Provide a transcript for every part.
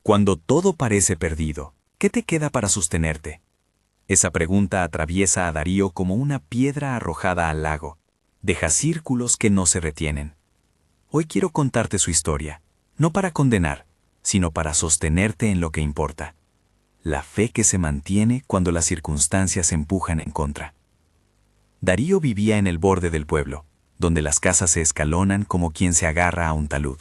Cuando todo parece perdido, ¿qué te queda para sostenerte? Esa pregunta atraviesa a Darío como una piedra arrojada al lago. Deja círculos que no se retienen. Hoy quiero contarte su historia, no para condenar, sino para sostenerte en lo que importa. La fe que se mantiene cuando las circunstancias empujan en contra. Darío vivía en el borde del pueblo, donde las casas se escalonan como quien se agarra a un talud.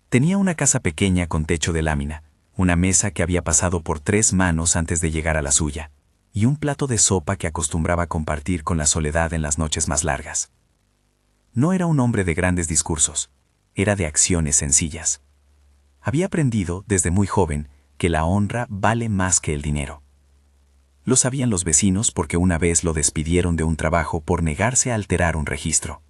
Tenía una casa pequeña con techo de lámina, una mesa que había pasado por 3 manos antes de llegar a la suya, y un plato de sopa que acostumbraba compartir con la soledad en las noches más largas. No era un hombre de grandes discursos, era de acciones sencillas. Había aprendido, desde muy joven, que la honra vale más que el dinero. Lo sabían los vecinos porque una vez lo despidieron de un trabajo por negarse a alterar un registro.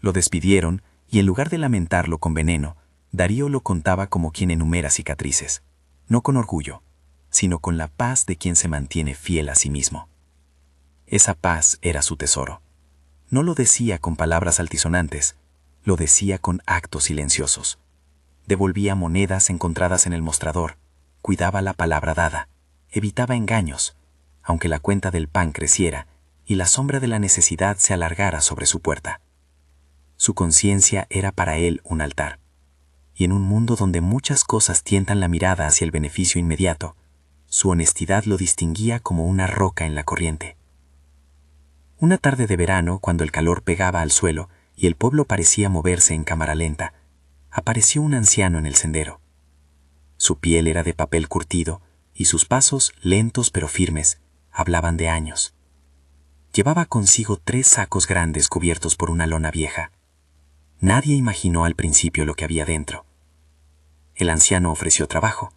Lo despidieron y en lugar de lamentarlo con veneno, Darío lo contaba como quien enumera cicatrices, no con orgullo, sino con la paz de quien se mantiene fiel a sí mismo. Esa paz era su tesoro. No lo decía con palabras altisonantes, lo decía con actos silenciosos. Devolvía monedas encontradas en el mostrador, cuidaba la palabra dada, evitaba engaños, aunque la cuenta del pan creciera y la sombra de la necesidad se alargara sobre su puerta. Su conciencia era para él un altar. Y en un mundo donde muchas cosas tientan la mirada hacia el beneficio inmediato, su honestidad lo distinguía como una roca en la corriente. Una tarde de verano, cuando el calor pegaba al suelo y el pueblo parecía moverse en cámara lenta, apareció un anciano en el sendero. Su piel era de papel curtido y sus pasos, lentos pero firmes, hablaban de años. Llevaba consigo 3 sacos grandes cubiertos por una lona vieja. Nadie imaginó al principio lo que había dentro. El anciano ofreció trabajo.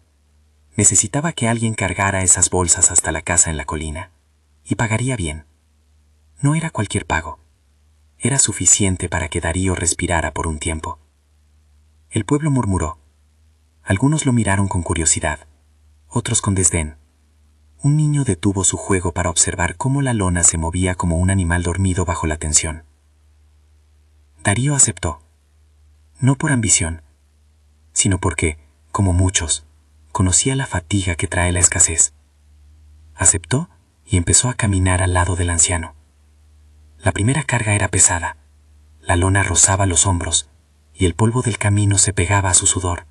Necesitaba que alguien cargara esas bolsas hasta la casa en la colina, y pagaría bien. No era cualquier pago. Era suficiente para que Darío respirara por un tiempo. El pueblo murmuró. Algunos lo miraron con curiosidad, otros con desdén. Un niño detuvo su juego para observar cómo la lona se movía como un animal dormido bajo la tensión. Darío aceptó, no por ambición, sino porque, como muchos, conocía la fatiga que trae la escasez. Aceptó y empezó a caminar al lado del anciano. La primera carga era pesada, la lona rozaba los hombros y el polvo del camino se pegaba a su sudor.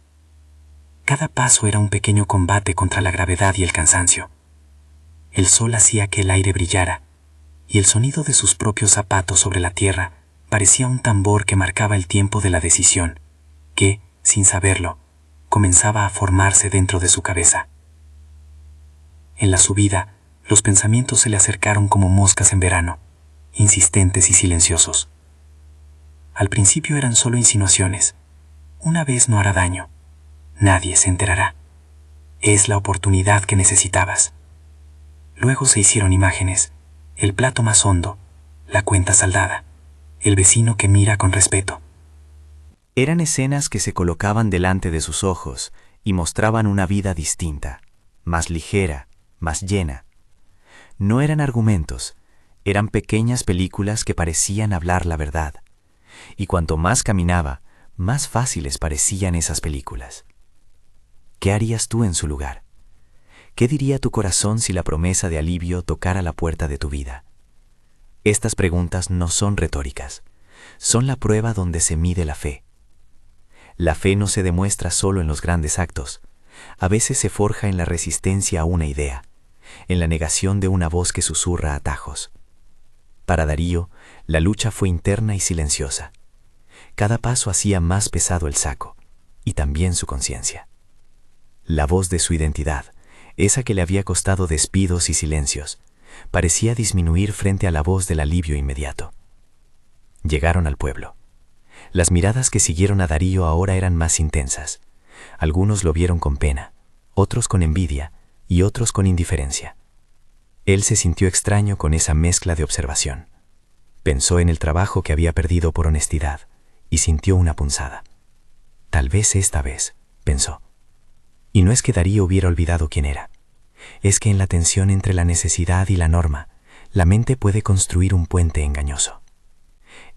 Cada paso era un pequeño combate contra la gravedad y el cansancio. El sol hacía que el aire brillara, y el sonido de sus propios zapatos sobre la tierra parecía un tambor que marcaba el tiempo de la decisión, que, sin saberlo, comenzaba a formarse dentro de su cabeza. En la subida, los pensamientos se le acercaron como moscas en verano, insistentes y silenciosos. Al principio eran solo insinuaciones. Una vez no hará daño. Nadie se enterará. Es la oportunidad que necesitabas. Luego se hicieron imágenes, el plato más hondo, la cuenta saldada, el vecino que mira con respeto. Eran escenas que se colocaban delante de sus ojos y mostraban una vida distinta, más ligera, más llena. No eran argumentos, eran pequeñas películas que parecían hablar la verdad. Y cuanto más caminaba, más fáciles parecían esas películas. ¿Qué harías tú en su lugar? ¿Qué diría tu corazón si la promesa de alivio tocara la puerta de tu vida? Estas preguntas no son retóricas, son la prueba donde se mide la fe. La fe no se demuestra solo en los grandes actos, a veces se forja en la resistencia a una idea, en la negación de una voz que susurra atajos. Para Darío, la lucha fue interna y silenciosa. Cada paso hacía más pesado el saco, y también su conciencia. La voz de su identidad, esa que le había costado despidos y silencios, parecía disminuir frente a la voz del alivio inmediato. Llegaron al pueblo. Las miradas que siguieron a Darío ahora eran más intensas. Algunos lo vieron con pena, otros con envidia y otros con indiferencia. Él se sintió extraño con esa mezcla de observación. Pensó en el trabajo que había perdido por honestidad y sintió una punzada. Tal vez esta vez, pensó. Y no es que Darío hubiera olvidado quién era. Es que en la tensión entre la necesidad y la norma, la mente puede construir un puente engañoso.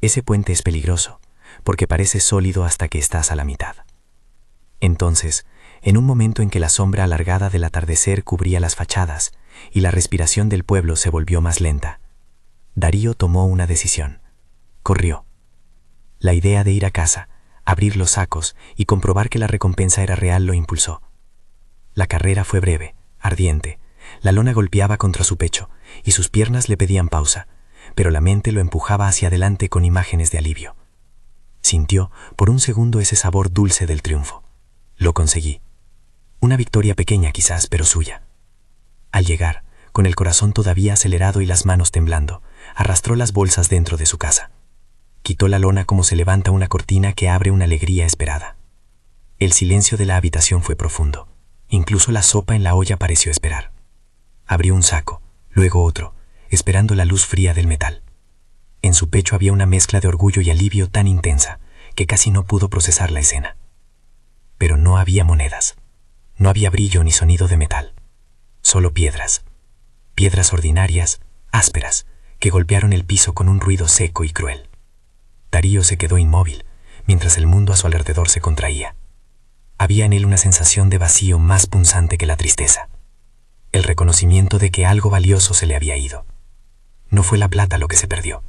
Ese puente es peligroso, porque parece sólido hasta que estás a la mitad. Entonces, en un momento en que la sombra alargada del atardecer cubría las fachadas y la respiración del pueblo se volvió más lenta, Darío tomó una decisión. Corrió. La idea de ir a casa, abrir los sacos y comprobar que la recompensa era real lo impulsó. La carrera fue breve, ardiente. La lona golpeaba contra su pecho y sus piernas le pedían pausa, pero la mente lo empujaba hacia adelante con imágenes de alivio. Sintió por un segundo ese sabor dulce del triunfo. Lo conseguí. Una victoria pequeña quizás, pero suya. Al llegar, con el corazón todavía acelerado y las manos temblando, arrastró las bolsas dentro de su casa. Quitó la lona como se levanta una cortina que abre una alegría esperada. El silencio de la habitación fue profundo. Incluso la sopa en la olla pareció esperar. Abrió un saco, luego otro, esperando la luz fría del metal. En su pecho había una mezcla de orgullo y alivio tan intensa que casi no pudo procesar la escena. Pero no había monedas. No había brillo ni sonido de metal. Solo piedras. Piedras ordinarias, ásperas, que golpearon el piso con un ruido seco y cruel. Darío se quedó inmóvil, mientras el mundo a su alrededor se contraía. Había en él una sensación de vacío más punzante que la tristeza. El reconocimiento de que algo valioso se le había ido. No fue la plata lo que se perdió.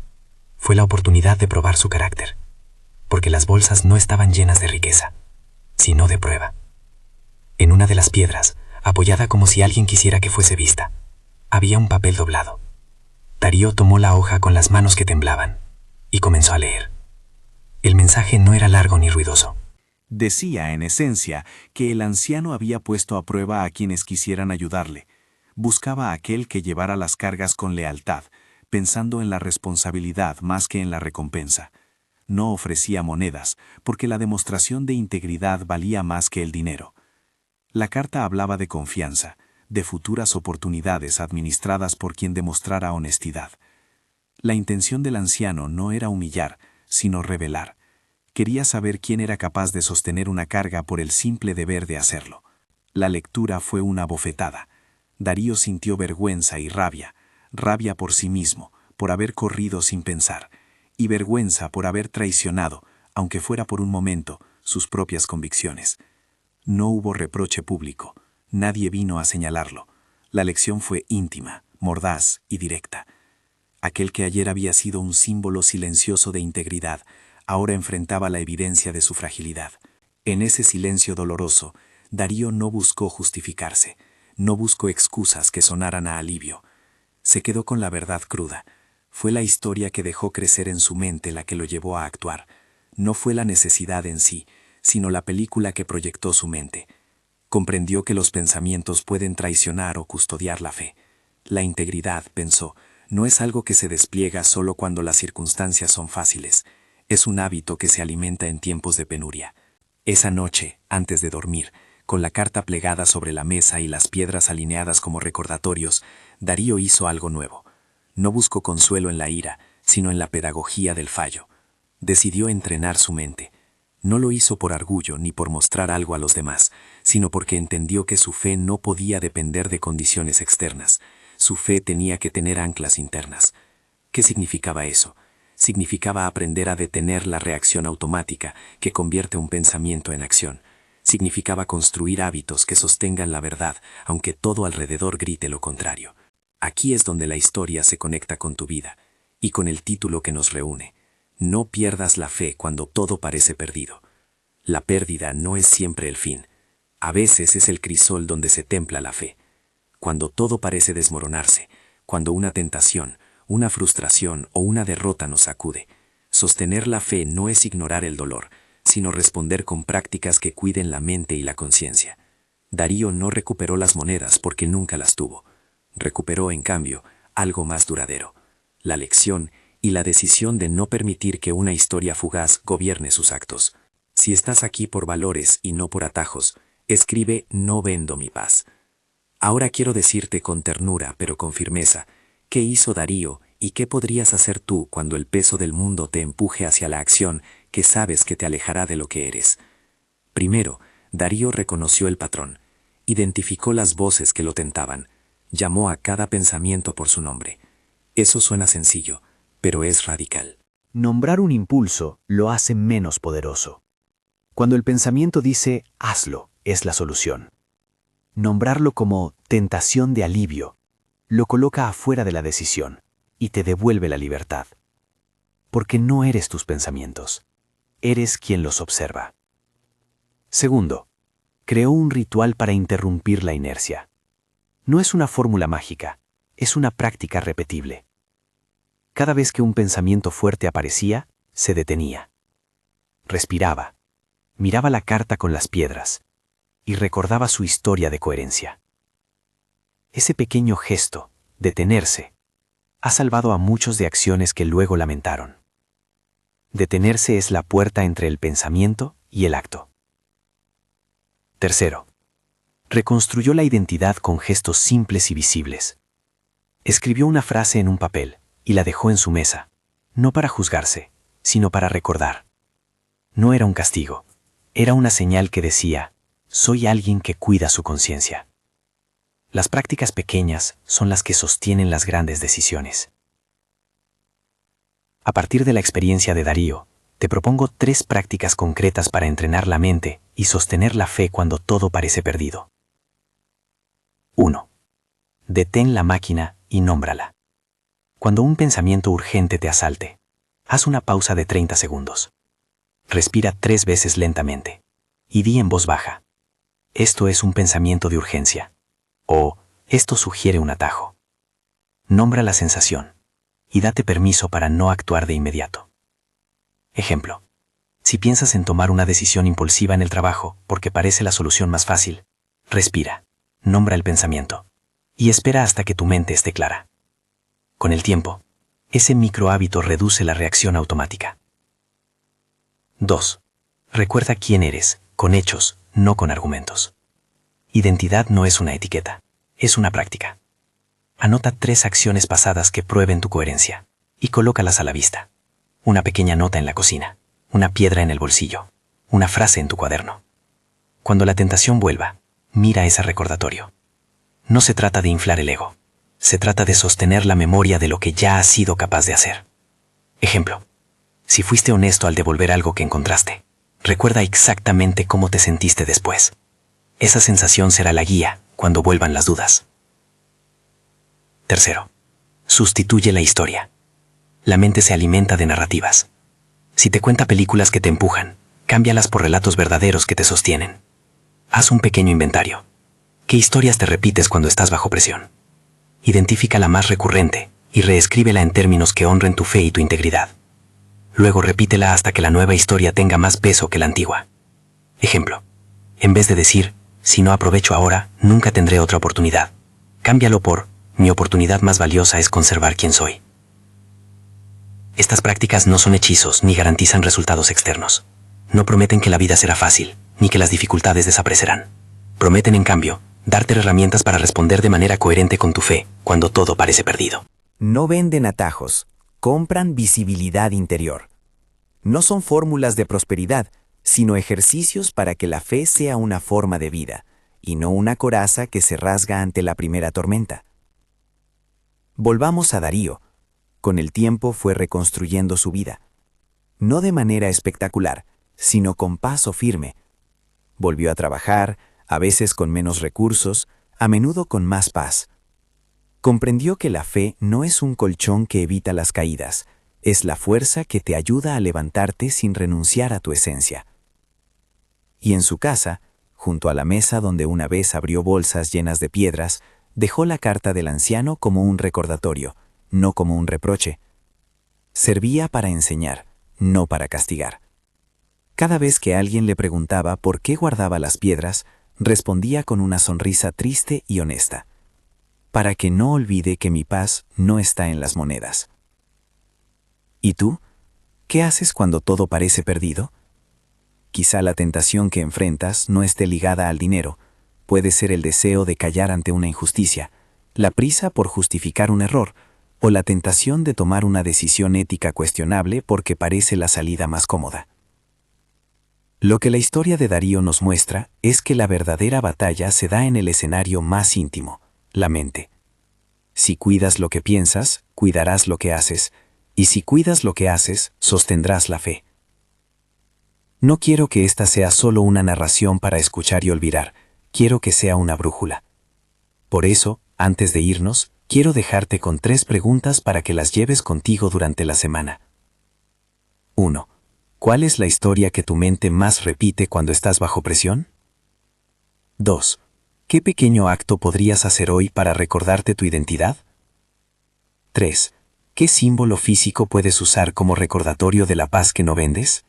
Fue la oportunidad de probar su carácter. Porque las bolsas no estaban llenas de riqueza, sino de prueba. En una de las piedras, apoyada como si alguien quisiera que fuese vista, había un papel doblado. Darío tomó la hoja con las manos que temblaban y comenzó a leer. El mensaje no era largo ni ruidoso. Decía, en esencia, que el anciano había puesto a prueba a quienes quisieran ayudarle. Buscaba a aquel que llevara las cargas con lealtad, pensando en la responsabilidad más que en la recompensa. No ofrecía monedas, porque la demostración de integridad valía más que el dinero. La carta hablaba de confianza, de futuras oportunidades administradas por quien demostrara honestidad. La intención del anciano no era humillar, sino revelar. Quería saber quién era capaz de sostener una carga por el simple deber de hacerlo. La lectura fue una bofetada. Darío sintió vergüenza y rabia por sí mismo, por haber corrido sin pensar, y vergüenza por haber traicionado, aunque fuera por un momento, sus propias convicciones. No hubo reproche público, nadie vino a señalarlo. La lección fue íntima, mordaz y directa. Aquel que ayer había sido un símbolo silencioso de integridad, ahora enfrentaba la evidencia de su fragilidad. En ese silencio doloroso, Darío no buscó justificarse, no buscó excusas que sonaran a alivio. Se quedó con la verdad cruda. Fue la historia que dejó crecer en su mente la que lo llevó a actuar. No fue la necesidad en sí, sino la película que proyectó su mente. Comprendió que los pensamientos pueden traicionar o custodiar la fe. La integridad, pensó, no es algo que se despliega solo cuando las circunstancias son fáciles. Es un hábito que se alimenta en tiempos de penuria. Esa noche, antes de dormir, con la carta plegada sobre la mesa y las piedras alineadas como recordatorios, Darío hizo algo nuevo. No buscó consuelo en la ira, sino en la pedagogía del fallo. Decidió entrenar su mente. No lo hizo por orgullo ni por mostrar algo a los demás, sino porque entendió que su fe no podía depender de condiciones externas. Su fe tenía que tener anclas internas. ¿Qué significaba eso? Significaba aprender a detener la reacción automática que convierte un pensamiento en acción. Significaba construir hábitos que sostengan la verdad, aunque todo alrededor grite lo contrario. Aquí es donde la historia se conecta con tu vida, y con el título que nos reúne. No pierdas la fe cuando todo parece perdido. La pérdida no es siempre el fin. A veces es el crisol donde se templa la fe. Cuando todo parece desmoronarse, cuando una tentación, una frustración o una derrota nos sacude, sostener la fe no es ignorar el dolor, sino responder con prácticas que cuiden la mente y la conciencia. Darío no recuperó las monedas porque nunca las tuvo. Recuperó, en cambio, algo más duradero: la lección y la decisión de no permitir que una historia fugaz gobierne sus actos. Si estás aquí por valores y no por atajos, escribe "No vendo mi paz". Ahora quiero decirte con ternura, pero con firmeza, qué hizo Darío y qué podrías hacer tú cuando el peso del mundo te empuje hacia la acción que sabes que te alejará de lo que eres. Primero, Darío reconoció el patrón, identificó las voces que lo tentaban, llamó a cada pensamiento por su nombre. Eso suena sencillo, pero es radical. Nombrar un impulso lo hace menos poderoso. Cuando el pensamiento dice "hazlo", es la solución. Nombrarlo como tentación de alivio lo coloca afuera de la decisión y te devuelve la libertad. Porque no eres tus pensamientos, eres quien los observa. Segundo, creó un ritual para interrumpir la inercia. No es una fórmula mágica, es una práctica repetible. Cada vez que un pensamiento fuerte aparecía, se detenía. Respiraba, miraba la carta con las piedras y recordaba su historia de coherencia. Ese pequeño gesto, detenerse, ha salvado a muchos de acciones que luego lamentaron. Detenerse es la puerta entre el pensamiento y el acto. Tercero, reconstruyó la identidad con gestos simples y visibles. Escribió una frase en un papel y la dejó en su mesa, no para juzgarse, sino para recordar. No era un castigo, era una señal que decía, soy alguien que cuida su conciencia. Las prácticas pequeñas son las que sostienen las grandes decisiones. A partir de la experiencia de Darío, te propongo 3 prácticas concretas para entrenar la mente y sostener la fe cuando todo parece perdido. 1. Detén la máquina y nómbrala. Cuando un pensamiento urgente te asalte, haz una pausa de 30 segundos. Respira 3 veces lentamente y di en voz baja, esto es un pensamiento de urgencia, o esto sugiere un atajo. Nombra la sensación y date permiso para no actuar de inmediato. Ejemplo, si piensas en tomar una decisión impulsiva en el trabajo porque parece la solución más fácil, respira, nombra el pensamiento y espera hasta que tu mente esté clara. Con el tiempo, ese micro hábito reduce la reacción automática. 2. Recuerda quién eres, con hechos, no con argumentos. Identidad no es una etiqueta, es una práctica. Anota 3 acciones pasadas que prueben tu coherencia y colócalas a la vista. Una pequeña nota en la cocina, una piedra en el bolsillo, una frase en tu cuaderno. Cuando la tentación vuelva, mira ese recordatorio. No se trata de inflar el ego, se trata de sostener la memoria de lo que ya has sido capaz de hacer. Ejemplo, si fuiste honesto al devolver algo que encontraste, recuerda exactamente cómo te sentiste después. Esa sensación será la guía cuando vuelvan las dudas. Tercero, sustituye la historia. La mente se alimenta de narrativas. Si te cuenta películas que te empujan, cámbialas por relatos verdaderos que te sostienen. Haz un pequeño inventario. ¿Qué historias te repites cuando estás bajo presión? Identifica la más recurrente y reescríbela en términos que honren tu fe y tu integridad. Luego repítela hasta que la nueva historia tenga más peso que la antigua. Ejemplo, en vez de decir, si no aprovecho ahora, nunca tendré otra oportunidad, cámbialo por, mi oportunidad más valiosa es conservar quien soy. Estas prácticas no son hechizos ni garantizan resultados externos. No prometen que la vida será fácil, ni que las dificultades desaparecerán. Prometen, en cambio, darte herramientas para responder de manera coherente con tu fe cuando todo parece perdido. No venden atajos, compran visibilidad interior. No son fórmulas de prosperidad, sino ejercicios para que la fe sea una forma de vida, y no una coraza que se rasga ante la primera tormenta. Volvamos a Darío. Con el tiempo fue reconstruyendo su vida. No de manera espectacular, sino con paso firme. Volvió a trabajar, a veces con menos recursos, a menudo con más paz. Comprendió que la fe no es un colchón que evita las caídas, es la fuerza que te ayuda a levantarte sin renunciar a tu esencia. Y en su casa, junto a la mesa donde una vez abrió bolsas llenas de piedras, dejó la carta del anciano como un recordatorio, no como un reproche. Servía para enseñar, no para castigar. Cada vez que alguien le preguntaba por qué guardaba las piedras, respondía con una sonrisa triste y honesta. Para que no olvide que mi paz no está en las monedas. ¿Y tú? ¿Qué haces cuando todo parece perdido? Quizá la tentación que enfrentas no esté ligada al dinero. Puede ser el deseo de callar ante una injusticia, la prisa por justificar un error, o la tentación de tomar una decisión ética cuestionable porque parece la salida más cómoda. Lo que la historia de Darío nos muestra es que la verdadera batalla se da en el escenario más íntimo, la mente. Si cuidas lo que piensas, cuidarás lo que haces, y si cuidas lo que haces, sostendrás la fe. No quiero que esta sea solo una narración para escuchar y olvidar, quiero que sea una brújula. Por eso, antes de irnos, quiero dejarte con 3 preguntas para que las lleves contigo durante la semana. 1. ¿Cuál es la historia que tu mente más repite cuando estás bajo presión? 2. ¿Qué pequeño acto podrías hacer hoy para recordarte tu identidad? 3. ¿Qué símbolo físico puedes usar como recordatorio de la paz que no vendes?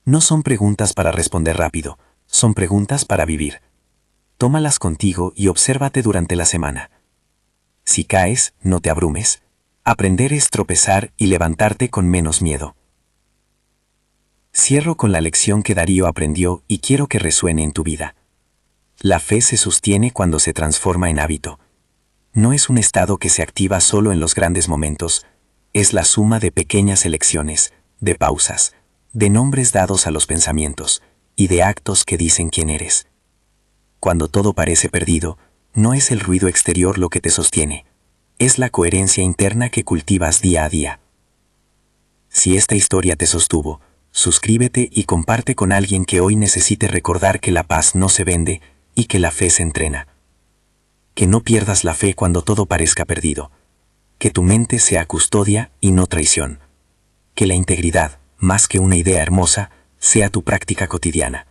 No son preguntas para responder rápido, son preguntas para vivir. Tómalas contigo y obsérvate durante la semana. Si caes, no te abrumes. Aprender es tropezar y levantarte con menos miedo. Cierro con la lección que Darío aprendió y quiero que resuene en tu vida. La fe se sostiene cuando se transforma en hábito. No es un estado que se activa solo en los grandes momentos, es la suma de pequeñas elecciones, de pausas, de nombres dados a los pensamientos y de actos que dicen quién eres. Cuando todo parece perdido, no es el ruido exterior lo que te sostiene, es la coherencia interna que cultivas día a día. Si esta historia te sostuvo, suscríbete y comparte con alguien que hoy necesite recordar que la paz no se vende y que la fe se entrena. Que no pierdas la fe cuando todo parezca perdido. Que tu mente sea custodia y no traición. Que la integridad, más que una idea hermosa, sea tu práctica cotidiana.